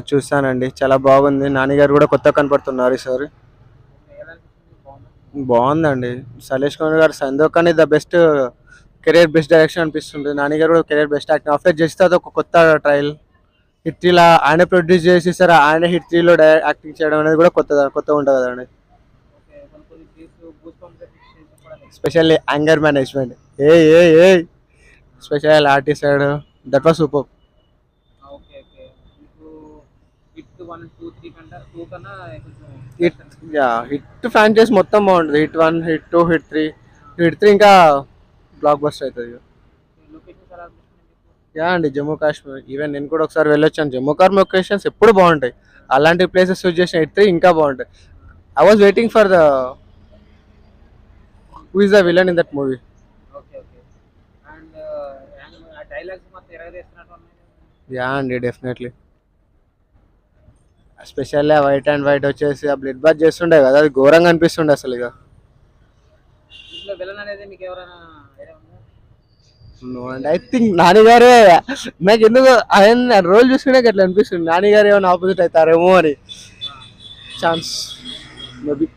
చూసానండి, చాలా బాగుంది. నాని గారు కూడా కొత్త కనపడుతున్నారు ఈసారి. బాగుందండి. సలేష్ కుమార్ గారు సందోకాని the best career best direction అనిపిస్తుంది. నాని గారు కూడా కెరీర్ బెస్ట్ యాక్టింగ్ ఆఫ్టర్ చేస్తే అది ఒక కొత్త ట్రయల్. హిట్ త్రీలా ఆయన ప్రొడ్యూస్ చేసి సార్ ఆయన హిట్ త్రీలో యాక్టింగ్ చేయడం అనేది కూడా కొత్తగా ఉంటుంది కదండి. Specially anger management, A A A special artist that was super. Hit hit franchise మొత్తం బాగుంటుంది. Hit 1, hit 2, hit 3. హిట్ 3 ఇంకా బ్లాక్ బస్టర్ అవుతుంది. అండి, జమ్మూ కాశ్మీర్. ఈవెన్ నేను కూడా ఒకసారి వెళ్ళొచ్చాను. జమ్మూ కాశ్మీర్ లొకేషన్స్ ఎప్పుడు బాగుంటాయి. అలాంటి ప్లేసెస్ చూస్ చేసిన హిట్ 3 ఇంకా బాగుంటాయి. I was waiting for the who is the villain in that movie. అండి, definitely. Specially white and white వచ్చేసి ఆ బ్లడ్ బాత్ చేస్తుండే కదా, అది ఘోరంగా అనిపిస్తుండే అసలు. ఇక అండ్ ఐ థింక్ నాని గారే. నాకు ఎందుకు ఆయన రోల్ చూసుకునే అట్లా అనిపిస్తుంది, నాని గారు ఏమైనా ఆపోజిట్ అవుతారేమో అని. Chance maybe.